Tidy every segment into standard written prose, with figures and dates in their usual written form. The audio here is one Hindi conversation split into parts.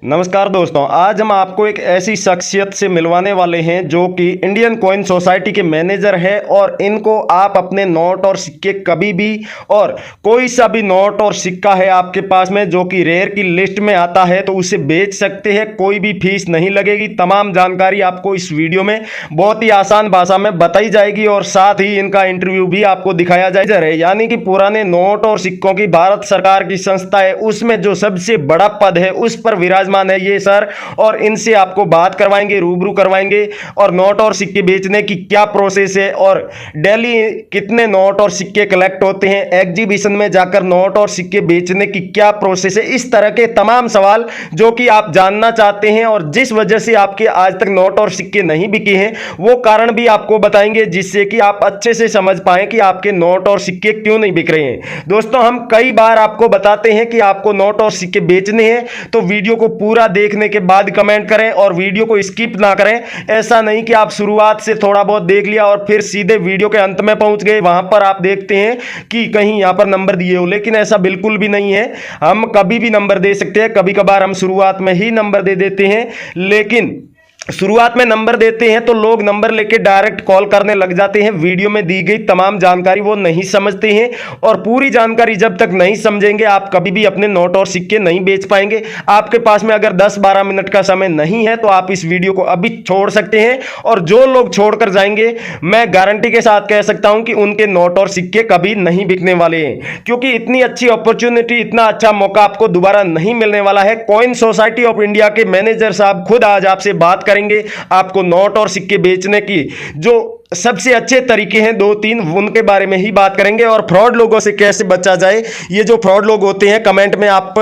नमस्कार दोस्तों, आज हम आपको एक ऐसी शख्सियत से मिलवाने वाले हैं जो कि इंडियन कॉइन सोसाइटी के मैनेजर है और इनको आप अपने नोट और सिक्के कभी भी और कोई सा भी नोट और सिक्का है आपके पास में जो कि रेयर की लिस्ट में आता है तो उसे बेच सकते हैं। कोई भी फीस नहीं लगेगी। तमाम जानकारी आपको इस वीडियो में बहुत ही आसान भाषा में बताई जाएगी और साथ ही इनका इंटरव्यू भी आपको दिखाया जाएगा। यानी कि पुराने नोट और सिक्कों की भारत सरकार की संस्था है, उसमें जो सबसे बड़ा पद है उस पर विराजमान है ये सर, और इनसे आपको बात करवाएंगे, रूबरू करवाएंगे और नोट और सिक्के बेचने की क्या प्रोसेस है और डेली कितने नोट और सिक्के कलेक्ट होते हैं, एग्जीबिशन में जाकर नोट और सिक्के बेचने की क्या प्रोसेस है। इस तरह के तमाम सवाल जो कि आप जानना चाहते हैं और जिस वजह से आपके आज तक नोट और सिक्के नहीं बिके हैं वो कारण भी आपको बताएंगे, जिससे कि आप अच्छे से समझ पाएं कि आपके नोट और सिक्के क्यों नहीं बिक रहे हैं। दोस्तों, हम कई बार आपको बताते हैं कि आपको नोट और सिक्के बेचने हैं तो वीडियो को पूरा देखने के बाद कमेंट करें और वीडियो को स्किप ना करें। ऐसा नहीं कि आप शुरुआत से थोड़ा बहुत देख लिया और फिर सीधे वीडियो के अंत में पहुंच गए, वहां पर आप देखते हैं कि कहीं यहां पर नंबर दिए हो, लेकिन ऐसा बिल्कुल भी नहीं है। हम कभी भी नंबर दे सकते हैं, कभी कभार हम शुरुआत में ही नंबर दे देते हैं, लेकिन शुरुआत में नंबर देते हैं तो लोग नंबर लेके डायरेक्ट कॉल करने लग जाते हैं। वीडियो में दी गई तमाम जानकारी वो नहीं समझते हैं और पूरी जानकारी जब तक नहीं समझेंगे आप कभी भी अपने नोट और सिक्के नहीं बेच पाएंगे। आपके पास में अगर 10-12 मिनट का समय नहीं है तो आप इस वीडियो को अभी छोड़ सकते हैं और जो लोग छोड़कर जाएंगे मैं गारंटी के साथ कह सकता हूं कि उनके नोट और सिक्के कभी नहीं बिकने वाले हैं, क्योंकि इतनी अच्छी अपॉर्चुनिटी, इतना अच्छा मौका आपको दोबारा नहीं मिलने वाला है। कॉइन सोसाइटी ऑफ इंडिया के मैनेजर साहब खुद आज आपसे बात करेंगे, आपको नोट और सिक्के बेचने की जो सबसे अच्छे तरीके हैं 2-3 उनके बारे में ही बात करेंगे और फ्रॉड लोगों से कैसे बचा जाए। ये जो फ्रॉड लोग होते हैं कमेंट में आप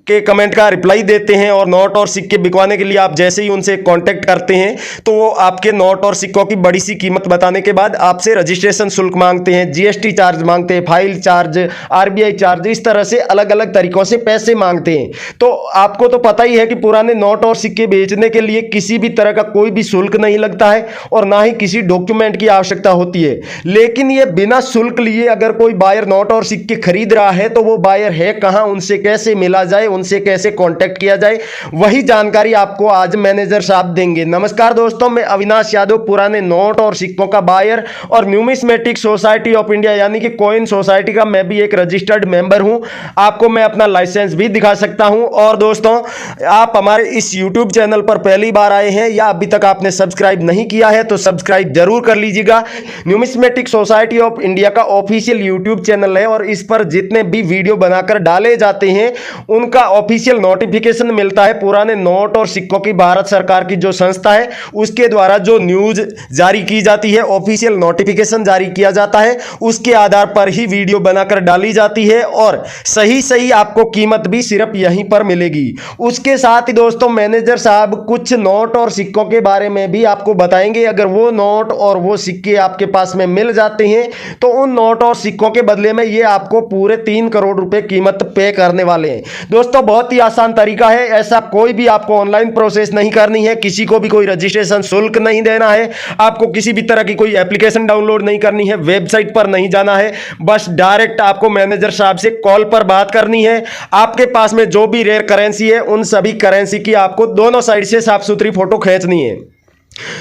के कमेंट का रिप्लाई देते हैं और नोट और सिक्के बिकवाने के लिए आप जैसे ही उनसे कांटेक्ट करते हैं तो वो आपके नोट और सिक्कों की बड़ी सी कीमत बताने के बाद आपसे रजिस्ट्रेशन शुल्क मांगते हैं, जीएसटी चार्ज मांगते हैं, फाइल चार्ज, आरबीआई चार्ज, इस तरह से अलग अलग तरीकों से पैसे मांगते हैं। तो आपको तो पता ही है कि पुराने नोट और सिक्के बेचने के लिए किसी भी तरह का कोई भी शुल्क नहीं लगता है और ना ही किसी डॉक्यूमेंट की आवश्यकता होती है। लेकिन ये बिना शुल्क लिए अगर कोई बायर नोट और सिक्के खरीद रहा है तो वो बायर है कहां, उनसे कैसे मिला जाए, उनसे कैसे कांटेक्ट किया जाए, वही जानकारी आपको आज मैनेजर साहब देंगे। नमस्कार दोस्तों, मैं अविनाश यादव, पुराने नोट और सिक्कों का बायर और न्यूमिस्मेटिक सोसाइटी ऑफ इंडिया यानी कि कॉइन सोसाइटी का मैं भी एक रजिस्टर्ड मेंबर हूं। आपको मैं अपना लाइसेंस भी दिखा सकता हूं। और दोस्तों, आप हमारे इस यूट्यूब चैनल पर पहली बार आए हैं या अभी तक आपने सब्सक्राइब नहीं किया है तो सब्सक्राइब जरूर कर लीजिएगा। न्यूमिस्मेटिक सोसाइटी ऑफ इंडिया का ऑफिशियल यूट्यूब चैनल है और इस पर जितने भी वीडियो बनाकर डाले जाते हैं उनका ऑफिशियल नोटिफिकेशन मिलता है। पुराने नोट और सिक्कों की भारत सरकार की जो संस्था है उसके द्वारा जो न्यूज जारी की जाती है, ऑफिशियल नोटिफिकेशन जारी किया जाता है, उसके आधार पर ही वीडियो बनाकर डाली जाती है और सही सही आपको कीमत भी सिर्फ यहीं पर मिलेगी। उसके साथ ही दोस्तों, मैनेजर साहब कुछ नोट और सिक्कों के बारे में भी आपको बताएंगे। अगर वो नोट और वो सिक्के आपके पास में मिल जाते हैं तो उन नोट और सिक्कों के बदले में ये आपको पूरे 3 करोड़ रुपए कीमत पे करने वाले हैं। दोस्तों, बहुत ही आसान तरीका है, ऐसा कोई भी आपको ऑनलाइन प्रोसेस नहीं करनी है, किसी को भी कोई रजिस्ट्रेशन शुल्क नहीं देना है, आपको किसी भी तरह की कोई एप्लीकेशन डाउनलोड नहीं करनी है, वेबसाइट पर नहीं जाना है, बस डायरेक्ट आपको मैनेजर साहब से कॉल पर बात करनी है। आपके पास में जो भी रेयर करेंसी है उन सभी करेंसी की आपको दोनों साइड से साफ सुथरी फोटो खींचनी है।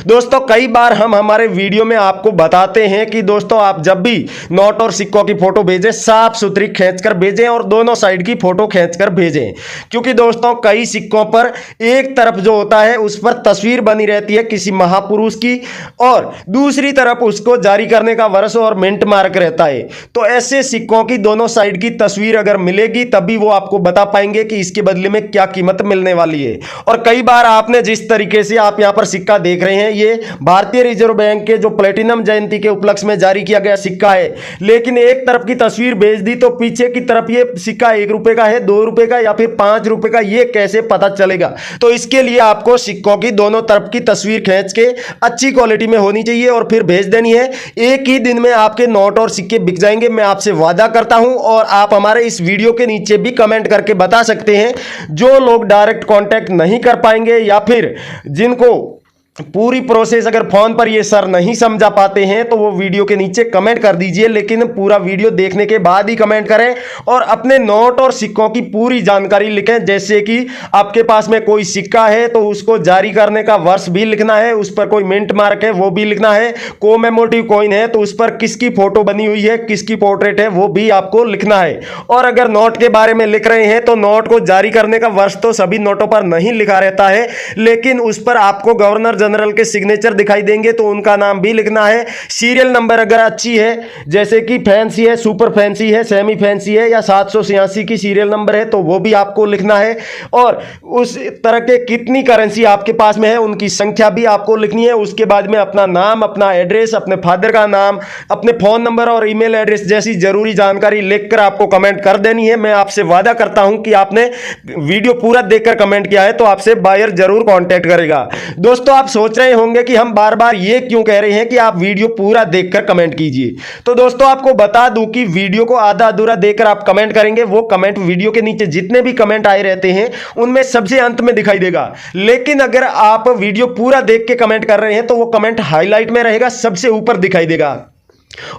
दोस्तों, कई बार हम हमारे वीडियो में आपको बताते हैं कि दोस्तों आप जब भी नोट और सिक्कों की फोटो भेजें साफ सुथरी खींचकर भेजें और दोनों साइड की फोटो खींचकर भेजें, क्योंकि दोस्तों कई सिक्कों पर एक तरफ जो होता है उस पर तस्वीर बनी रहती है किसी महापुरुष की और दूसरी तरफ उसको जारी करने का वर्ष और मिंट मार्क रहता है। तो ऐसे सिक्कों की दोनों साइड की तस्वीर अगर मिलेगी तभी वो आपको बता पाएंगे कि इसके बदले में क्या कीमत मिलने वाली है। और कई बार आपने जिस तरीके से आप यहां पर सिक्का देख रहे हैं ये भारतीय रिजर्व बैंक के जो प्लेटिनम जयंती के उपलक्ष्य में जारी किया गया सिक्का है, लेकिन एक तरफ की तस्वीर भेज दी तो पीछे की तरफ ये सिक्का 1 रुपए का है, 2 रुपए का या फिर 5 रुपए का, ये कैसे पता चलेगा। तो इसके लिए आपको सिक्कों की दोनों तरफ की तस्वीर खींच के अच्छी क्वालिटी में होनी चाहिए और फिर भेज देनी है। एक ही दिन में आपके नोट और सिक्के बिक जाएंगे, मैं आपसे वादा करता हूं। और आप हमारे इस वीडियो के नीचे भी कमेंट करके बता सकते हैं। जो लोग डायरेक्ट कांटेक्ट नहीं कर पाएंगे या फिर जिनको पूरी प्रोसेस अगर फोन पर ये सर नहीं समझा पाते हैं तो वो वीडियो के नीचे कमेंट कर दीजिए, लेकिन पूरा वीडियो देखने के बाद ही कमेंट करें और अपने नोट और सिक्कों की पूरी जानकारी लिखें। जैसे कि आपके पास में कोई सिक्का है तो उसको जारी करने का वर्ष भी लिखना है, उस पर कोई मिंट मार्क है वो भी लिखना है, कोमेमोरेटिव कॉइन है तो उस पर किसकी फोटो बनी हुई है, किसकी पोर्ट्रेट है वो भी आपको लिखना है। और अगर नोट के बारे में लिख रहे हैं तो नोट को जारी करने का वर्ष तो सभी नोटों पर नहीं लिखा रहता है, लेकिन उस पर आपको गवर्नर जनरल के सिग्नेचर दिखाई देंगे तो उनका नाम भी लिखना है। सीरियल नंबर अगर अच्छी है, जैसे कि फैंसी है, सुपर फैंसी है, सेमी फैंसी है या 786 की सीरियल नंबर है तो वो भी आपको लिखना है। और उस तरह के कितनी करेंसी आपके पास में है उनकी संख्या भी आपको लिखनी है। उसके बाद में अपना नाम, अपना एड्रेस, अपने फादर का नाम, अपने फोन नंबर और ईमेल एड्रेस जैसी जरूरी जानकारी लिखकर आपको कमेंट कर देनी है। मैं आपसे वादा करता हूं कि आपने वीडियो पूरा देखकर कमेंट किया है तो आपसे बायर जरूर कांटेक्ट करेगा। दोस्तों, आप सोच रहे होंगे कि हम बार बार ये क्यों कह रहे हैं कि आप वीडियो पूरा देखकर कमेंट कीजिए। तो दोस्तों, आपको बता दूं कि वीडियो को आधा अधूरा देखकर आप कमेंट करेंगे, वो कमेंट वीडियो के नीचे जितने भी कमेंट आए रहते हैं उनमें सबसे अंत में दिखाई देगा। लेकिन अगर आप वीडियो पूरा देख के कमेंट कर रहे हैं तो वो कमेंट हाईलाइट में रहेगा, सबसे ऊपर दिखाई देगा।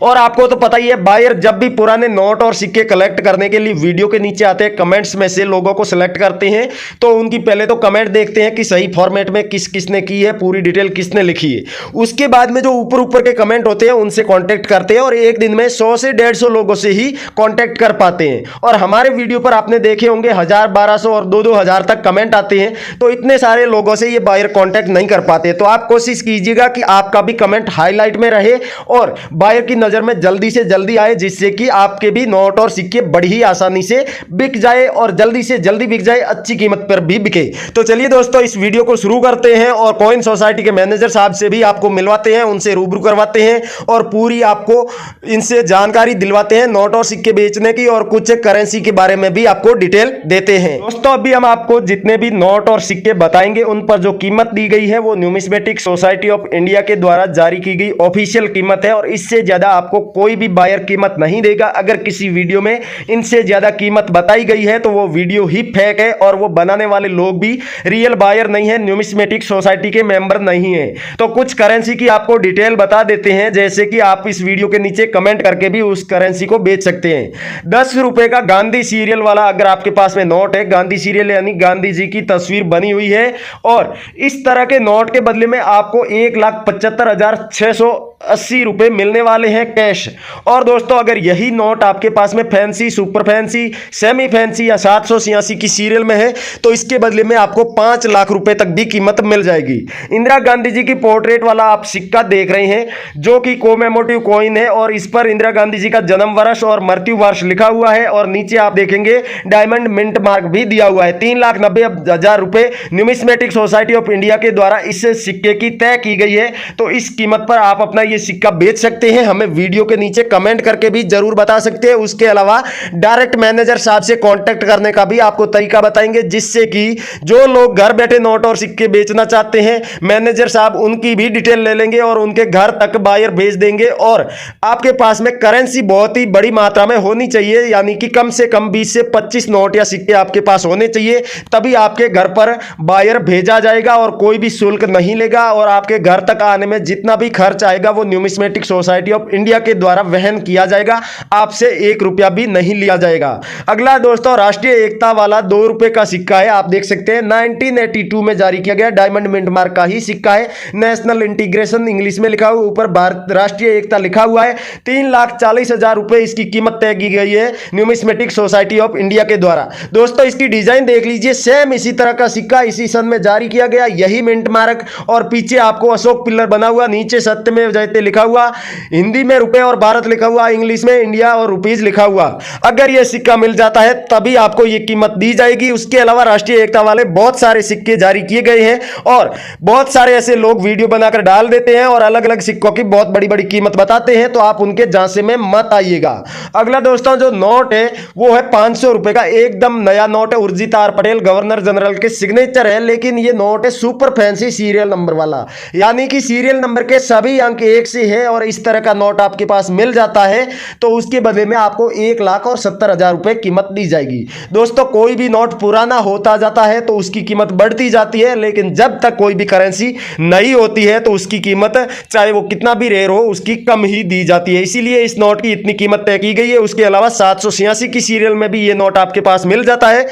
और आपको तो पता ही है, बायर जब भी पुराने नोट और सिक्के कलेक्ट करने के लिए वीडियो के नीचे आते हैं, कमेंट्स में से लोगों को सिलेक्ट करते हैं तो उनकी पहले तो कमेंट देखते हैं कि सही फॉर्मेट में किसने की है, पूरी डिटेल किसने लिखी है। उसके बाद में जो ऊपर ऊपर के कमेंट होते हैं उनसे कांटेक्ट करते हैं और एक दिन में 100 से 150 लोगों से ही कांटेक्ट कर पाते हैं। और हमारे वीडियो पर आपने देखे होंगे 1000, 1200 और 2-2 हजार तक कमेंट आते हैं, तो इतने सारे लोगों से ये बायर कांटेक्ट नहीं कर पाते। तो आप कोशिश कीजिएगा कि आपका भी कमेंट हाईलाइट में रहे और बायर की नजर में जल्दी से जल्दी आए, जिससे कि आपके भी नोट और सिक्के बड़ी ही आसानी से बिक जाए और जल्दी से जल्दी बिक जाए, अच्छी कीमत पर भी बिके। तो चलिए दोस्तों, इस वीडियो को शुरू करते हैं और कॉइन सोसाइटी के मैनेजर साहब से भी आपको मिलवाते हैं, उनसे रूबरू करवाते हैं और पूरी आपको इनसे जानकारी दिलवाते हैं नोट और सिक्के बेचने की, और कुछ करेंसी के बारे में भी आपको डिटेल देते हैं। दोस्तों, अभी हम आपको जितने भी नोट और सिक्के बताएंगे उन पर जो कीमत दी गई है वो न्यूमिस्मेटिक सोसाइटी ऑफ इंडिया के द्वारा जारी की गई ऑफिशियल कीमत है और इससे ज्यादा आपको कोई भी बायर कीमत नहीं देगा। अगर किसी वीडियो में इनसे ज्यादा कीमत बताई गई है तो वो वीडियो ही फेक है और वो बनाने वाले लोग भी रियल बायर नहीं है, न्यूमिस्मेटिक सोसाइटी के मेंबर नहीं है। तो कुछ करेंसी की आपको डिटेल बता देते हैं, जैसे कि आप इस वीडियो के नीचे कमेंट करके भी उस करेंसी को बेच सकते हैं। 10 रुपए का गांधी सीरियल वाला अगर आपके पास में नोट है, गांधी सीरियल यानी गांधी जी की तस्वीर बनी हुई है, और इस तरह के नोट के बदले में आपको 1,75,680 रुपए मिलने वाले हैं कैश। और दोस्तों, अगर यही नोट आपके पास में fancy, super fancy, semi fancy या 786 की सीरियल में है तो इसके बदले में आपको 5 लाख रुपए तक भी कीमत मिल जाएगी। इंदिरा गांधी जी की पोर्ट्रेट वाला आप सिक्का देख रहे हैं जो कि कोमेमोरेटिव कॉइन है और इस पर इंदिरा गांधी जी का जन्म वर्ष और मृत्यु वर्ष लिखा हुआ है और नीचे आप देखेंगे डायमंड मिंट मार्क भी दिया हुआ है। 3,90,000 रुपए न्यूमिस्मेटिक सोसाइटी ऑफ इंडिया के द्वारा इस सिक्के की तय की गई है। तो इस कीमत पर आप अपना ये सिक्का बेच सकते हैं। हमें वीडियो के नीचे कमेंट करके भी जरूर बता सकते हैं। उसके अलावा डायरेक्ट मैनेजर साहब से कांटेक्ट करने का भी आपको तरीका बताएंगे, जिससे कि जो लोग घर बैठे नोट और सिक्के बेचना चाहते हैं, मैनेजर साहब उनकी भी डिटेल ले लेंगे और उनके घर तक बायर भेज देंगे। और आपके पास में करेंसी बहुत ही बड़ी मात्रा में होनी चाहिए, यानी कि कम से कम 20 से 25 नोट या सिक्के आपके पास होने चाहिए, तभी आपके घर पर बायर भेजा जाएगा और कोई भी शुल्क नहीं लेगा और आपके घर तक आने में जितना भी खर्च आएगा वो न्यूमिस्मेटिक सोसाइटी ऑफ इंडिया के द्वारा वहन किया जाएगा, आपसे 1 रुपया भी नहीं लिया जाएगा। अगला दोस्तों, राष्ट्रीय एकता वाला 2 रुपए का सिक्का है। आप देख सकते हैं 1982 में जारी किया गया डायमंड मिंट मार्क का ही सिक्का है। नेशनल इंटीग्रेशन इंग्लिश में लिखा हुआ, ऊपर भारत राष्ट्रीय एकता लिखा हुआ है। 3,40,000 रुपए इसकी कीमत तय की गई है न्यूमिस्मेटिक सोसाइटी ऑफ इंडिया के द्वारा। दोस्तों, इसकी डिजाइन देख लीजिए, सेम इसी तरह का सिक्का इसी सन में जारी किया गया, यही मिंट मार्क, और पीछे आपको अशोक पिल्लर बना हुआ, नीचे सत्यमेव जयते लिखा हुआ, हिंदी में रुपए और भारत लिखा हुआ, इंग्लिश में इंडिया और रुपीज लिखा हुआ। अगर यह सिक्का मिल जाता है तभी आपको यह कीमत दी जाएगी। उसके अलावा राष्ट्रीय एकता वाले बहुत सारे सिक्के जारी किए गए हैं और बहुत सारे ऐसे लोग वीडियो बनाकर डाल देते हैं और अलग अलग सिक्कों की बहुत बड़ी बड़ी कीमत बताते हैं, तो आप उनके झांसे में मत आइएगा। अगला दोस्तों, जो नोट है वो है 500 रुपए का, एकदम नया नोट है, Urjit R Patel governor general के सिग्नेचर है, लेकिन ये नोट है सुपर फैंसी सीरियल नंबर वाला, यानी कि सीरियल नंबर के सभी अंक एक से है और इस तरह का नोट आपके पास मिल जाता है तो उसके बदले में आपको 1,70,000 रुपए कीमत दी जाएगी। दोस्तों कोई भी नोट पुराना होता जाता है तो उसकी कीमत बढ़ती जाती है, लेकिन जब तक कोई भी करेंसी नई होती है तो उसकी कीमत चाहे वो कितना भी रेयर हो उसकी कम ही दी जाती है। इसीलिए इस नोट की इतनी कीमत तय की गई है। उसके अलावा 786 की सीरियल में भी ये नोट आपके पास मिल जाता है।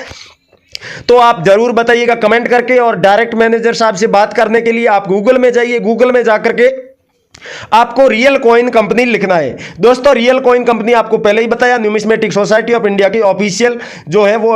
तो आप जरूर बताइएगा कमेंट करके, और डायरेक्ट मैनेजर साहब से बात करने के लिए आप गूगल में जाइए। गूगल में जाकर के आपको रियल कॉइन कंपनी लिखना है। दोस्तों रियल कॉइन कंपनी आपको पहले ही बताया, न्यूमिस्मेटिक सोसाइटी ऑफ इंडिया की ऑफिशियल जो है वो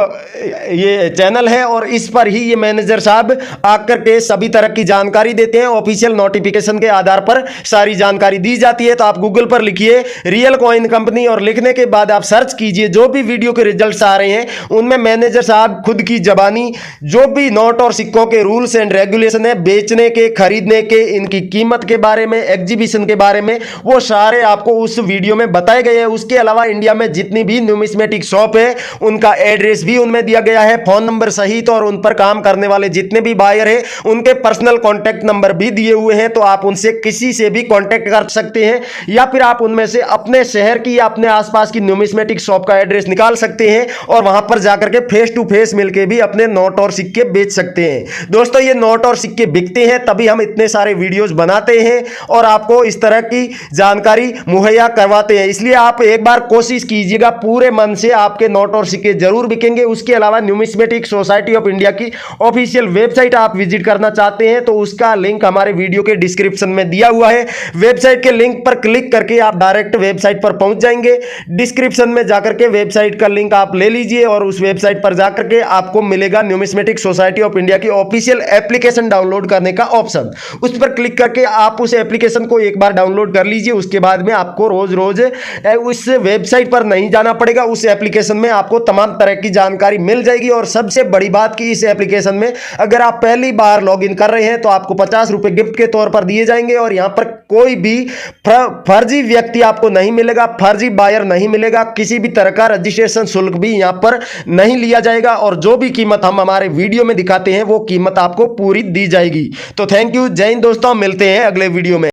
ये चैनल है, और इस पर ही ये मैनेजर साहब आकर के सभी तरह की जानकारी देते हैं। ऑफिशियल नोटिफिकेशन के आधार पर सारी जानकारी दी जाती है। तो आप गूगल पर लिखिए रियल कॉइन कंपनी, और लिखने के बाद आप सर्च कीजिए जो भी वीडियो के रिजल्ट्स आ रहे हैं उनमें मैनेजर साहब खुद की जबानी जो भी नोट और सिक्कों के रूल्स एंड रेगुलेशन है, बेचने के, खरीदने के, इनकी कीमत के बारे में, एग्जीबिशन के बारे में, वो सारे आपको उस वीडियो में बताए गए हैं। उसके अलावा इंडिया में जितनी भी न्यूमिस्मेटिक शॉप है उनका एड्रेस भी उनमें दिया गया है, फोन नंबर सहित, और उन पर काम करने वाले जितने भी बायर हैं उनके पर्सनल कॉन्टैक्ट नंबर भी दिए हुए हैं। तो आप उनसे किसी से भी कॉन्टैक्ट कर सकते हैं, या फिर आप उनमें से अपने शहर की या अपने आसपास की न्यूमिस्मेटिक शॉप का एड्रेस निकाल सकते हैं और वहां पर जाकर के फेस टू फेस मिलकर भी अपने नोट और सिक्के बेच सकते हैं। दोस्तों ये नोट और सिक्के बिकते हैं तभी हम इतने सारे वीडियोस बनाते हैं और आपको इस तरह की जानकारी मुहैया करवाते हैं। इसलिए आप एक बार कोशिश कीजिएगा, पूरे मन से आपके नोट और सिक्के जरूर बिकेंगे। उसके अलावा न्यूमिस्मेटिक सोसाइटी ऑफ इंडिया की ऑफिशियल वेबसाइट आप विजिट करना चाहते हैं तो उसका लिंक हमारे वीडियो के डिस्क्रिप्शन में दिया हुआ है। वेबसाइट के लिंक पर क्लिक करके आप डायरेक्ट वेबसाइट पर पहुंच जाएंगे। डिस्क्रिप्शन में जाकर के वेबसाइट का लिंक आप ले लीजिए और उस वेबसाइट पर जाकर के आपको मिलेगा न्यूमिस्मेटिक सोसाइटी ऑफ इंडिया की ऑफिशियल एप्लीकेशन डाउनलोड करने का ऑप्शन। उस पर क्लिक करके आप उस एप्लीकेशन को एक बार डाउनलोड कर लीजिए। उसके बाद में आपको रोज रोज उस वेबसाइट पर नहीं जाना पड़ेगा। उस एप्लीकेशन में आपको तमाम तरह की जानकारी मिल जाएगी। और सबसे बड़ी बात कि इस एप्लीकेशन में अगर आप पहली बार लॉगिन कर रहे हैं तो आपको 50 रुपए गिफ्ट के तौर पर दिए जाएंगे, और यहां पर कोई भी फर्जी व्यक्ति आपको नहीं मिलेगा, फर्जी बायर नहीं मिलेगा, किसी भी तरह का रजिस्ट्रेशन शुल्क भी यहां पर नहीं लिया जाएगा, और जो भी कीमत हम हमारे वीडियो में दिखाते हैं वो कीमत आपको पूरी दी जाएगी। तो थैंक यू, जय हिंद दोस्तों, मिलते हैं अगले वीडियो में।